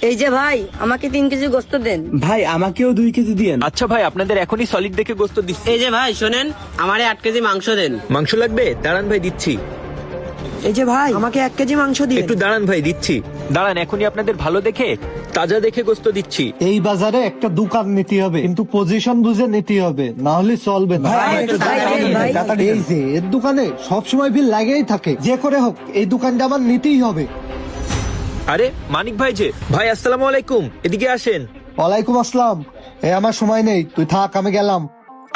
এই যে ভাই, আমাকে 3 কেজি গোস্ত দেন। ভাই আমাকেও 2 কেজি দিয়েন। আচ্ছা ভাই, আপনাদের এখনই সলিড দেখে গোস্ত দিচ্ছি। এই যে ভাই শোনেন, আমারে 8 কেজি মাংস দেন। মাংস লাগবে? দাঁড়ান ভাই দিচ্ছি। এই যে ভাই আমাকে 1 কেজি মাংস দিন। একটু দাঁড়ান ভাই দিচ্ছি। দাঁড়ান, এখনই আপনাদের ভালো দেখে তাজা দেখে গোস্ত দিচ্ছি। এই বাজারে একটা দোকান নিতে হবে, কিন্তু পজিশন বুঝে নিতে হবে, না হলে চলবে না। ভাই, একটু তাড়াতাড়ি দেন, ভাই। তাড়াতাড়ি দেন। এই যে এর দোকানে সবসময় বিল লাগেই থাকে, যে করে হোক এই দোকানটা আমার নিতেই হবে। আরে মানিক ভাই যে, ভাই আসসালামু আলাইকুম, এদিকে আসেন। ওয়ালাইকুম আসসালাম। আমার সময় নেই, তুই থাক, আমি গেলাম।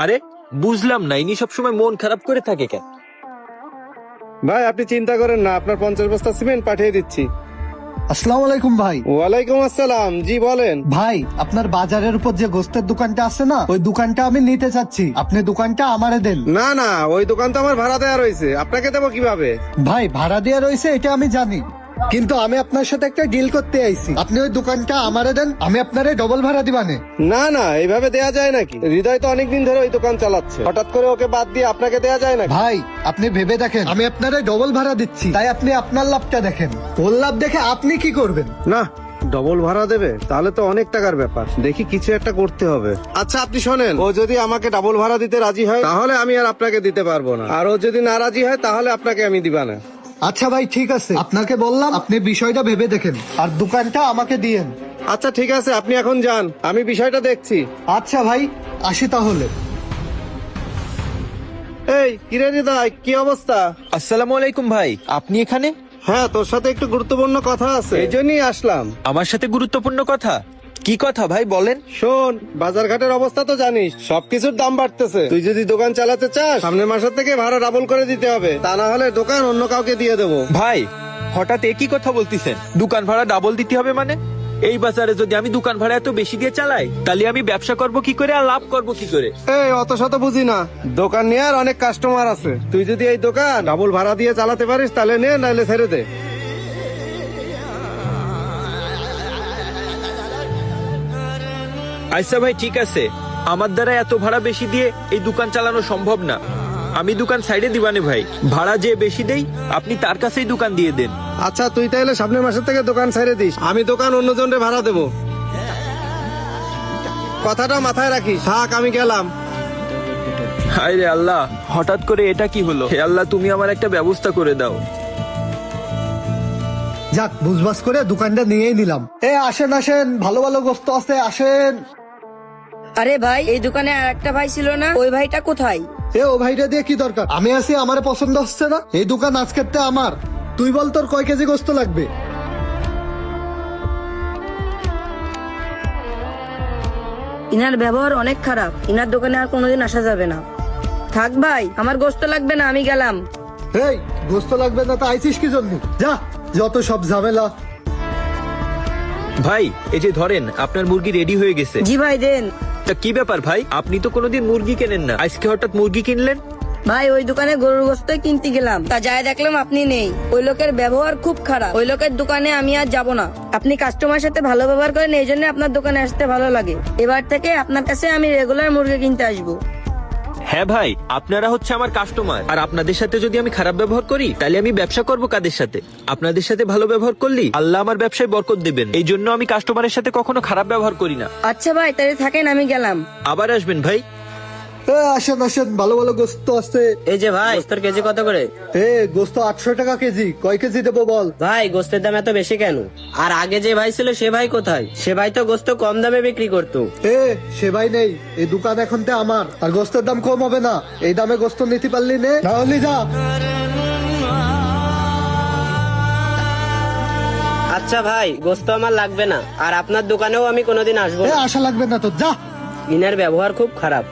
আরে বুঝলাম না, ইনি সবসময় মন খারাপ করে থাকে কেন? ভাই আপনি চিন্তা করেন না, আপনার 50 বস্তা সিমেন্ট পাঠিয়ে দিচ্ছি। আসসালামু আলাইকুম ভাই। ওয়ালাইকুম আসসালাম, জি বলেন। ভাই আপনার বাজারের উপর যে গোস্তের দোকানটা আছে না, ওই দোকানটা আমি নিতে চাচ্ছি, আপনি দোকানটা আমারে দেন। না না, ওই দোকান তো আমার ভাড়া দেওয়া রয়েছে, আপনাকে দেবো কিভাবে? ভাই ভাড়া দেওয়া রয়েছে এটা আমি জানি, কিন্তু আমি আপনার সাথে একটা ডিল করতে আইছি। আপনি ওই দোকানটা আমারে দেন, আমি আপনারে ডবল ভাড়া দিবানে। না না, এইভাবে দেয়া যায় নাকি? হৃদয় তো অনেকদিন ধরে ওই দোকান চালাচ্ছে, হঠাৎ করে ওকে বাদ দিয়ে আপনাকে দেয়া যায় নাকি? ভাই আপনি ভেবে দেখেন, আমি আপনারে ডবল ভাড়া দিচ্ছি, তাই আপনি আপনার লাভটা দেখেন। ওর লাভ দেখে আপনি কি করবেন? না, ডবল ভাড়া দেবে তাহলে তো অনেক টাকার ব্যাপার, দেখি কিছু একটা করতে হবে। আচ্ছা আপনি শোনেন, ও যদি আমাকে ডাবল ভাড়া দিতে রাজি হয় তাহলে আমি আর আপনাকে দিতে পারবো না, আর ও যদি না রাজি হয় তাহলে আপনাকে আমি দিবা না। আচ্ছা ভাই ঠিক আছে, আপনাকে বললাম, আপনি বিষয়টা ভেবে দেখেন আর দোকানটা আমাকে দিয়েন। আচ্ছা ঠিক আছে, আপনি এখন যান, আমি বিষয়টা দেখছি। আচ্ছা ভাই, আসি তাহলে। এই কিরে হৃদয়, কি অবস্থা? আসসালামু আলাইকুম ভাই, আপনি এখানে? হ্যাঁ, তোর সাথে একটু গুরুত্বপূর্ণ কথা আছে, এই জন্যই আসলাম। আমার সাথে গুরুত্বপূর্ণ কথা? কি কথা ভাই বলেন? শোন, বাজার ঘাটের অবস্থা তো জানিস, সবকিছুর দাম বাড়তেছে। তুই যদি দোকান চালাতে চাস, সামনের মাসের থেকে ভাড়া ডাবল করে দিতে হবে, তা না হলে দোকান অন্য কাউকে দিয়ে দেবো। ভাই হঠাৎ একই কথা বলতেছেন? দোকান ভাড়া ডাবল দিতে হবে মানে? এই বাজারে যদি আমি দোকান ভাড়া এত বেশি দিয়ে চালাই, তাহলে আমি ব্যবসা করব কি করে আর লাভ করব কি করে? এই অত শত বুঝি না, দোকান নিয়ে আর অনেক কাস্টমার আছে, তুই যদি এই দোকান ডাবল ভাড়া দিয়ে চালাতে পারিস তাহলে নে, নাইলে ছেড়ে দে। আচ্ছা ভাই ঠিক আছে, আমার দ্বারা এত ভাড়া বেশি দিয়ে এই দোকান চালানো সম্ভব না। আমি দোকান সাইডে দিবানে ভাই, ভাড়া যে বেশি দেই আপনি তার কাছেই দোকান দিয়ে দেন। আচ্ছা তুই তাহলে সামনের মাসের থেকে দোকান ছেড়ে দিস, আমি দোকান অন্য জনরে ভাড়া দেবো। কথাটা মাথায় রাখিস, থাক আমি গেলাম। হায় রে আল্লাহ, হঠাৎ করে এটা কি হলো? হে আল্লাহ, তুমি আমার একটা ব্যবস্থা করে দাও। যাক, বুঝবাস করে দোকানটা নিয়েই নিলাম। আসেন আসেন, ভালো ভালো গোস্ত আছে, আসেন। আরে ভাই, এই দোকানে আর একটা ভাই ছিল না, ওই ভাইটা কোথায়? ও ভাইটা দিয়ে কি দরকার? আমি আছি, আমার পছন্দ হচ্ছে না, এই দোকান আজকের তে আমার। তুই বল তোর কয় কেজি গোস্ত লাগবে? ইনার ব্যবহার অনেক খারাপ, ইনার দোকানে আর কোনোদিন আসা যাবে না। থাক ভাই, আমার গোস্ত লাগবে না, আমি গেলাম। এই গোস্ত লাগবে না তো আইছিস কি জন্য? যা, যত সব ঝামেলা। ভাই এই যে ধরেন, আপনার মুরগি রেডি হয়ে গেছে। জি ভাই দেন। তা কি ব্যাপার ভাই, আপনি তো কোনোদিন মুরগি কেনেন না, আজকে হঠাৎ মুরগি কিনলেন? ভাই ওই দোকানে গরুর গোস্ত কিনতে গেলাম, তা যায় দেখলাম আপনি নেই। ওই লোকের ব্যবহার খুব খারাপ, ওই লোকের দোকানে আমি আর যাব না। আপনি কাস্টমার সাথে ভালো ব্যবহার করেন, এই জন্য আপনার দোকানে আসতে ভালো লাগে। এবার থেকে আপনার কাছে আমি রেগুলার মুরগি কিনতে আসবো। হ্যাঁ ভাই, আপনারা হচ্ছে আমার কাস্টমার, আর আপনাদের সাথে যদি আমি খারাপ ব্যবহার করি তাহলে আমি ব্যবসা করব কাদের সাথে? আপনাদের সাথে ভালো ব্যবহার করলি আল্লাহ আমার ব্যবসায় বরকত দেবেন, এই জন্য আমি কাস্টমারের সাথে কখনো খারাপ ব্যবহার করি না। আচ্ছা ভাই, তাহলে থাকেন, আমি গেলাম। আবার আসবেন ভাই। আসেন আসেন, ভালো ভালো গোস্ত আছে। এই যে ভাই, গোস্তের কেজি কত করে? গোস্ত 800 টাকা কেজি। কয় কেজি দেবো বল? ভাই গোস্তের দাম এত বেশি কেন? আর আগে যে ভাই ছিল সে ভাই কোথায়? সে ভাই তো গোস্ত কম দামে বিক্রি করতো। সে ভাই নেই, এই দোকান এখন তে আমার, আর গোস্তের দাম কম হবে না। এই দামে গোস্ত নিতে পারলি নে, না হলে যা। আচ্ছা ভাই, গোস্ত আমার লাগবে না, আর আপনার দোকানেও আমি কোনোদিন আসবো না। আশা লাগবে না তো, যা। ইনার ব্যবহার খুব খারাপ।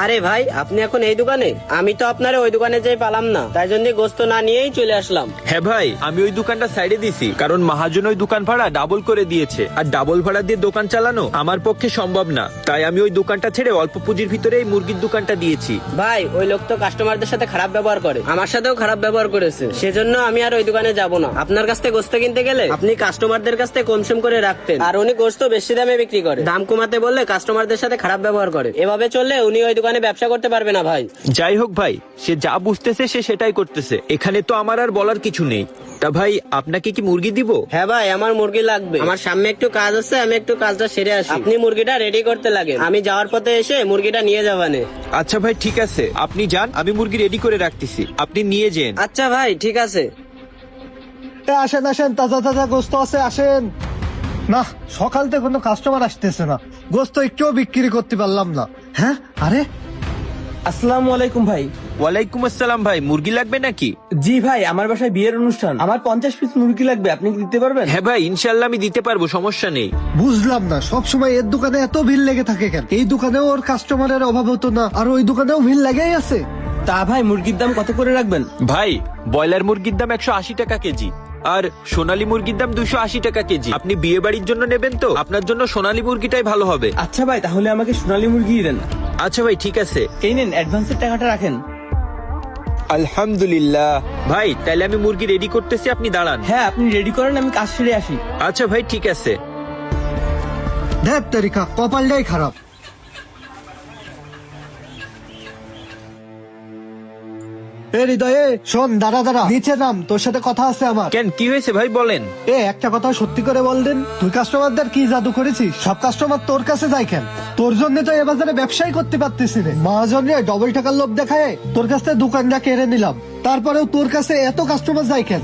আরে ভাই, আপনি এখন এই দোকানে? আমি তো আপনার ওই দোকানে যাই পালাম না, তাই জন্য গোস্ত না নিয়েই চলে আসলাম। হ্যাঁ ভাই, আমি ওই দোকানটা সাইডে দিছি, কারণ মহাজন ওই দোকান ভাড়া ডাবল করে দিয়েছে, আর ডাবল ভাড়া দিয়ে দোকান চালানো আমার পক্ষে সম্ভব না, তাই আমি ওই দোকানটা ছেড়ে অল্প পুঁজির ভিতরে এই মুরগির দোকানটা দিয়েছি। ভাই ওই লোক তো কাস্টমারদের সাথে খারাপ ব্যবহার করে, আমার সাথেও খারাপ ব্যবহার করেছে, সেজন্য আমি আর ওই দোকানে যাব না। আপনার কাছ থেকে গোস্ত কিনতে গেলে আপনি কাস্টমারদের কাছ থেকে কমসম করে রাখতেন, আর উনি গোস্ত বেশি দামে বিক্রি করে। দাম কমাতে বললে কাস্টমারদের সাথে খারাপ ব্যবহার করে। এভাবে চললে উনি ওই দোকানে ব্যবসা করতে পারবে না ভাই। যাই হোক ভাই, সে যা বুঝতেছে সে সেটাই করতেছে, এখানে তো আমার আর বলার কিছু নেই। তা ভাই, আপনাকে কি মুরগি দিব? হ্যাঁ ভাই, আমার মুরগি লাগবে। আমার সামনে একটু কাজ আছে, আমি একটু কাজটা সেরে আসি। আপনি মুরগিটা রেডি করতে লাগে, আমি যাওয়ার পথে এসে মুরগিটা নিয়ে যাবানে। আচ্ছা ভাই, ঠিক আছে, আপনি যান, আমি মুরগি রেডি করে রাখতেছি, আপনি নিয়ে যান। আচ্ছা ভাই, ঠিক আছে। আসেন আসেন, তাজা তাজা গোস্ত আছে, আসেন। না, সকাল থেকে কোনো কাস্টমার আসতেছে না, গোস্ত একটুও বিক্রি করতে পারলাম না। হ্যাঁ, আরে আসসালামু আলাইকুম ভাই। ওয়ালাইকুম আসসালাম ভাই, মুরগি লাগবে নাকি? জি ভাই, আমার বাসায় বিয়ের অনুষ্ঠান, আমার 50 পিস মুরগি লাগবে, আপনি কি দিতে পারবেন? হ্যাঁ ভাই, ইনশাল্লাহ আমি দিতে পারবো, সমস্যা নেই। বুঝলাম না, সব সময় এর দোকানে এত ভিড় লেগে থাকে কেন? এই দোকানেও ওর কাস্টমারের অভাব হতো না, আর ওই দোকানেও ভিড় লেগেই আছে। তা ভাই, মুরগির দাম কত করে রাখবেন? ভাই, ব্রয়লার মুরগির দাম 180 টাকা কেজি, আর সোনালী মুরগির দাম 280 টাকা কেজি। আপনি বিয়ে বাড়ির জন্য নেবেন তো আপনার জন্য সোনালী মুরগিটাই ভালো হবে। আচ্ছা ভাই, তাহলে আমাকে সোনালী মুরগি দেন। আচ্ছা ভাই, ঠিক আছে। এই নেন, অ্যাডভান্সের টাকাটা রাখেন। আলহামদুলিল্লাহ। ভাই, তাহলে আমি মুরগি রেডি করতেছি, আপনি দাঁড়ান। হ্যাঁ, আপনি রেডি করেন, আমি কাজ সেরে আসি। আচ্ছা ভাই, ঠিক আছে। ধ্যাত তারিখা, কপালটাই খারাপ। এ হৃদয়, এ, শোন, দাঁড়া দাঁড়া, নিচে নাম, তোর সাথে কথা আছে আমার। কেন, কি হয়েছে ভাই, বলেন। একটা কথা সত্যি করে বল দেন, তুই কাস্টমারদের কি জাদু করেছিস? সব কাস্টমার তোর কাছে যায় কেন? তোর জন্য তো এ বাজারে ব্যবসাই করতে পারতেছি না। মহাজন রে ডবল টাকার লোভ দেখায় তোর কাছ থেকে দোকানটা কেড়ে নিলাম, তারপরেও তোর কাছে এত কাস্টমার যায় কেন?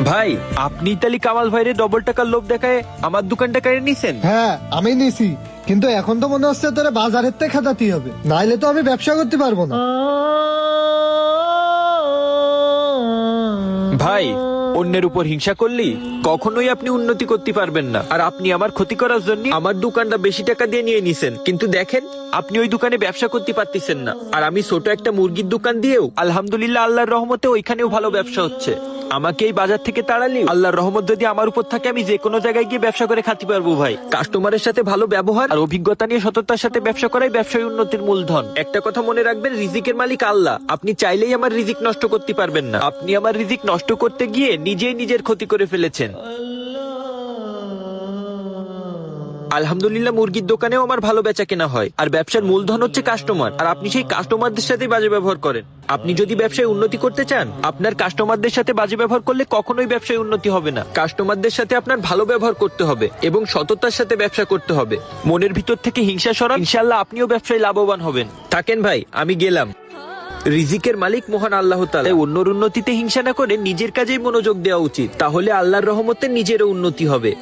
ভাই, আপনি তালি কামাল ভাইরে ডবল টাকার লোভ দেখায় আমার দোকানটা কেড়ে নিছেন? হ্যাঁ, আমি নিছি, কিন্তু এখন তো মনে হচ্ছে তোরা বাজারের থেকে খেদাতে হবে, নাইলে তো আমি ব্যবসা করতে পারবো না। ভাই, অন্যের উপর হিংসা করলি কখনোই আপনি উন্নতি করতে পারবেন না। আর আপনি আমার ক্ষতি করার জন্য আমার দোকানটা বেশি টাকা দিয়ে নিয়ে নিছেন, কিন্তু দেখেন আপনি ওই দোকানে ব্যবসা করতে পারতেছেন না। আর আমি ছোট একটা মুরগির দোকান দিয়েও আলহামদুলিল্লাহ আল্লাহর রহমতে ওইখানেও ভালো ব্যবসা হচ্ছে। আমাকে এই বাজার থেকে তাড়ালি আল্লাহর রহমত যদি আমার উপর থাকে, আমি যে কোনো জায়গায় গিয়ে ব্যবসা করে খাতে পারবো। ভাই, কাস্টমারের সাথে ভালো ব্যবহার আর অভিজ্ঞতা নিয়ে সততার সাথে ব্যবসা করাই ব্যবসায় উন্নতির মূলধন। একটা কথা মনে রাখবেন, রিজিকের মালিক আল্লাহ। আপনি চাইলেই আমার রিজিক নষ্ট করতে পারবেন না। আপনি আমার রিজিক নষ্ট করতে গিয়ে নিজেই নিজের ক্ষতি করে ফেলেছেন। আলহামদুলিল্লাহ, মুরগির দোকানেও আমার ভালো বেচা কেনা হয়, আর ব্যবসার মূলধন হচ্ছে কাস্টমার। আর আপনি সেই কাস্টমারদের সাথে বাজে ব্যবহার করেন। আপনি যদি ব্যবসায় উন্নতি করতে চান, আপনার কাস্টমারদের সাথে বাজে ব্যবহার করলে কখনোই ব্যবসায় উন্নতি হবে না। কাস্টমারদের সাথে আপনার ভালো ব্যবহার করতে হবে এবং সততার সাথে ব্যবসা করতে হবে। মনের ভিতর থেকে হিংসা সরান, ইনশাআল্লাহ আপনিও ব্যবসায় লাভবান হবেন। থাকেন ভাই, আমি গেলাম। রিজিকের মালিক মহান আল্লাহ তাআলা। অন্যর উন্নতিতে হিংসা না করে নিজের কাজেই মনোযোগ দেওয়া উচিত, তাহলে আল্লাহর রহমতে নিজেরও উন্নতি হবে।